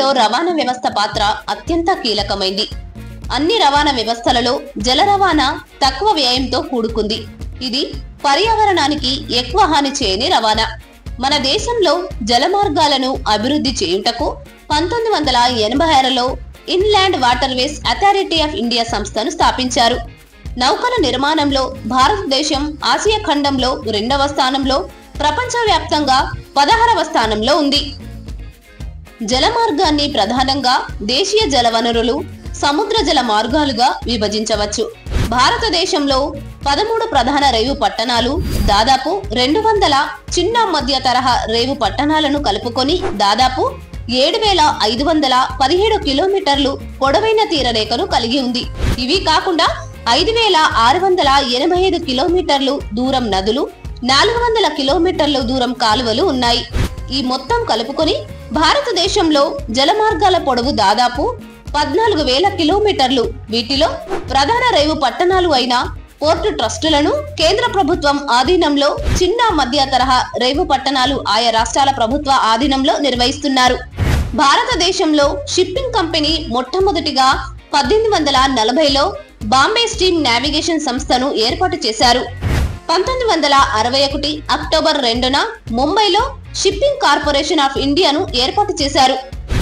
దేశంలో రవాణా వ్యవస్థ పాత్ర అత్యంత కీలకమైంది. అన్ని రవాణా వ్యవస్థలలో జల రవాణా తక్కువ వ్యయంతో కూడుకుంది. ఇది పర్యావరణానికి ఎక్కువ హాని చేయని రవాణా. మన దేశంలో జల మార్గాలను అభివృద్ధి చేయుటకు 1986లో inland waterways authority of India సంస్థను స్థాపించారు. నౌకల నిర్మాణంలో భారతదేశం ఆసియా ఖండంలో 2వ స్థానంలో, ప్రపంచవ్యాప్తంగా 16వ స్థానంలో ఉంది. జల మార్గాన్ని ప్రధానంగా దేశీయ జల వనరులు, సముద్ర జల మార్గాలుగా విభజించవచ్చు. భారతదేశంలో 13 ప్రధాన రేవు పట్టణాలు, దాదాపు 200 చిన్న మధ్య తరహా రేవు పట్టణాలను కలుపుకొని దాదాపు 7517 కిలోమీటర్లు పొడవైన తీరరేఖను కలిగి ఉంది. ఇవి కాకుండా 5685 కిలోమీటర్లు దూరం నదులు, 400 కిలోమీటర్ల దూరం కాలువలు ఉన్నాయి. ఈ మొత్తం కలుపుకొని భారతదేశంలో జలమార్గాల పొడవు దాదాపు 14,000 కిలోమీటర్లు. వీటిలో ప్రధాన రేవు పట్టణాలు అయిన పోర్టు ట్రస్టులను కేంద్ర ప్రభుత్వం ఆధీనంలో, చిన్న మధ్య తరహా రేవు పట్టణాలు ఆయా రాష్ట్రాల ప్రభుత్వ ఆధీనంలో నిర్వహిస్తున్నారు. భారతదేశంలో షిప్పింగ్ కంపెనీ మొట్టమొదటిగా 1840లో బాంబే స్టీమ్ నావిగేషన్ సంస్థను ఏర్పాటు చేశారు. 1961 అక్టోబర్ 2న ముంబైలో షిప్పింగ్ కార్పొరేషన్ ఆఫ్ ఇండియాను ఏర్పాటు చేశారు.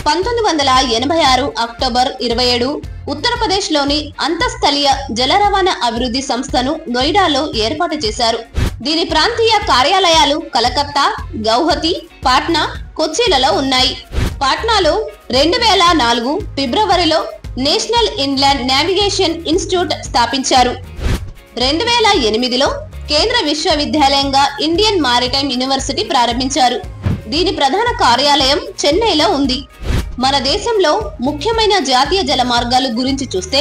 1986 అక్టోబర్ 27 ఉత్తరప్రదేశ్లోని అంతఃస్థలీయ జల రవాణా అభివృద్ధి సంస్థను నోయిడాలో ఏర్పాటు చేశారు. దీని ప్రాంతీయ కార్యాలయాలు కలకత్తా, గౌహతి, పాట్నా, కొచ్చిలలో ఉన్నాయి. పాట్నాలో 2004 ఫిబ్రవరిలో నేషనల్ ఇన్లాండ్ నావిగేషన్ ఇన్స్టిట్యూట్ స్థాపించారు. 2008లో కేంద్ర విశ్వవిద్యాలయంగా ఇండియన్ మారిటైమ్ యూనివర్సిటీ ప్రారంభించారు. దీని ప్రధాన కార్యాలయం చెన్నైలో ఉంది. మన దేశంలో ముఖ్యమైన జాతీయ జల మార్గాల గురించి చూస్తే,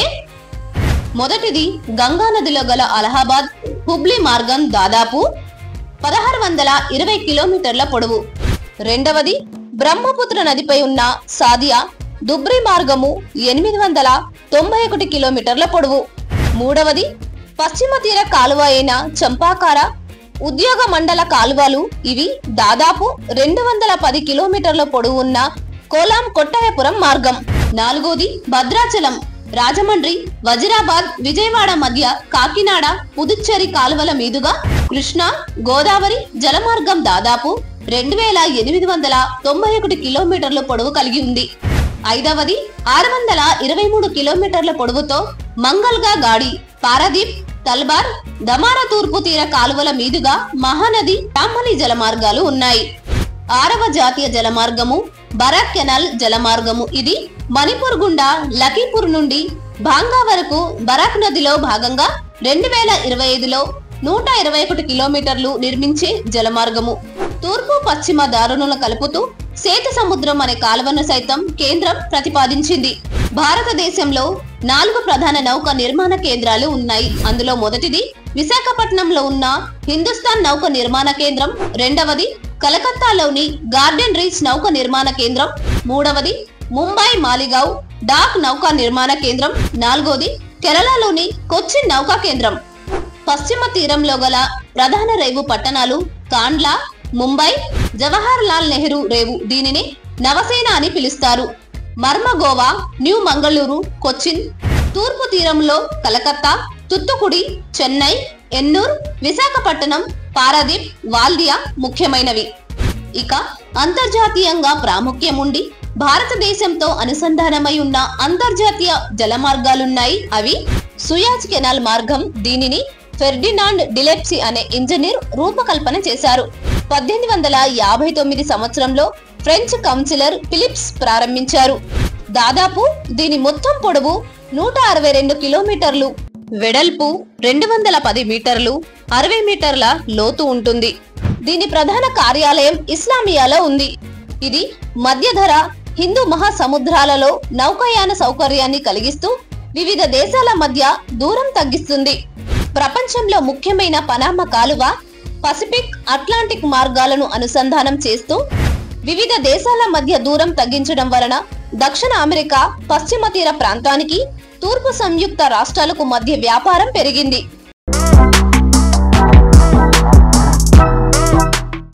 మొదటిది గంగా నదిలో గల అలహాబాద్ హుబ్లీ మార్గం, దాదాపు 1620 కిలోమీటర్ల పొడవు. రెండవది బ్రహ్మపుత్ర నదిపై ఉన్న సాదియా దుబ్రి మార్గము, 891 కిలోమీటర్ల పొడవు. మూడవది పశ్చిమ తీర కాలువ అయిన చంపాకార ఉద్యోగ మండల కాలువలు. ఇవి దాదాపు 210 కిలోమీటర్ల పొడవు ఉన్న కోలాం కొట్టాయపురం మార్గం. నాలుగోది భద్రాచలం, రాజమండ్రి, వజీరాబాద్, విజయవాడ మధ్య కాకినాడ, పుదుచ్చేరి కాలువల మీదుగా కృష్ణా గోదావరి జలమార్గం దాదాపు 2891 కిలోమీటర్ల పొడవు కలిగి ఉంది. ఐదవది 623 కిలోమీటర్ల పొడవుతో మంగల్గా గాడి, పారాదీప్, తల్బార్, దమారా తూర్పు తీర కాలువల మీదుగా మహానది, బ్రాహ్మణి జలమార్గాలు ఉన్నాయి. ఆరవ జాతీయ జలమార్గము బరాక్ కెనాల్ జలమార్గము. ఇది మణిపూర్ గుండా లఖీపూర్ నుండి భాంగా వరకు బరాక్ నదిలో భాగంగా 2025లో 121 కిలోమీటర్లు నిర్మించే జలమార్గము. తూర్పు పశ్చిమ దారులను కలుపుతూ సేతు సముద్రం అనే కాలువను సైతం కేంద్రం ప్రతిపాదించింది. భారతదేశంలో 4 ప్రధాన నౌక నిర్మాణ కేంద్రాలు ఉన్నాయి. అందులో మొదటిది విశాఖపట్నంలో ఉన్న హిందుస్థాన్ నౌక నిర్మాణ కేంద్రం, రెండవది కలకత్తాలోని గార్డెన్ రీచ్ నౌక నిర్మాణ కేంద్రం, మూడవది ముంబై మాలిగావ్ డాక్ నౌకా నిర్మాణ కేంద్రం, నాలుగోది కేరళలోని కొచ్చిన్ నౌకా కేంద్రం. పశ్చిమ తీరంలో గల ప్రధాన రేవు పట్టణాలు కాండ్లా, ముంబై, జవహర్ లాల్ నెహ్రూ రేవు, దీనిని నవసేన అని పిలుస్తారు, మర్మగోవా, న్యూ మంగళూరు, కొచ్చిన్. తూర్పు తీరంలో కలకత్తా, తుత్తుకుడి, చెన్నై, ఎన్నూర్, విశాఖపట్నం, పారాదీప్, వాల్దియా ముఖ్యమైనవి. ఇక అంతర్జాతీయంగా ప్రాముఖ్యం ఉండి భారతదేశంతో అనుసంధానమై ఉన్న అంతర్జాతీయ జలమార్గాలున్నాయి. అవి సుయాజ్ కెనాల్ మార్గం. దీనిని ఫెర్డినాండ్ డిలెప్సీ అనే ఇంజనీర్ రూపకల్పన చేశారు. 1859 సంవత్సరంలో ఫ్రెంచ్ కౌన్సిలర్ ఫిలిప్స్ ప్రారంభించారు. దాదాపు దీని మొత్తం పొడవు 162 కిలోమీటర్లు, వెడల్పు 210 మీటర్లు, 60 మీటర్ల లోతు ఉంటుంది. దీని ప్రధాన కార్యాలయం ఇస్లామియాలో ఉంది. ఇది మధ్యధర హిందూ మహాసముద్రాలలో నౌకాయాన సౌకర్యాన్ని కలిగిస్తూ వివిధ దేశాల మధ్య దూరం తగ్గిస్తుంది. ప్రపంచంలో ముఖ్యమైన పనామా కాలువ పసిఫిక్, అట్లాంటిక్ మార్గాలను అనుసంధానం చేస్తూ వివిధ దేశాల మధ్య దూరం తగ్గించడం వలన దక్షిణ అమెరికా పశ్చిమ తీర ప్రాంతానికి, తూర్పు సంయుక్త రాష్ట్రాలకు మధ్య వ్యాపారం పెరిగింది.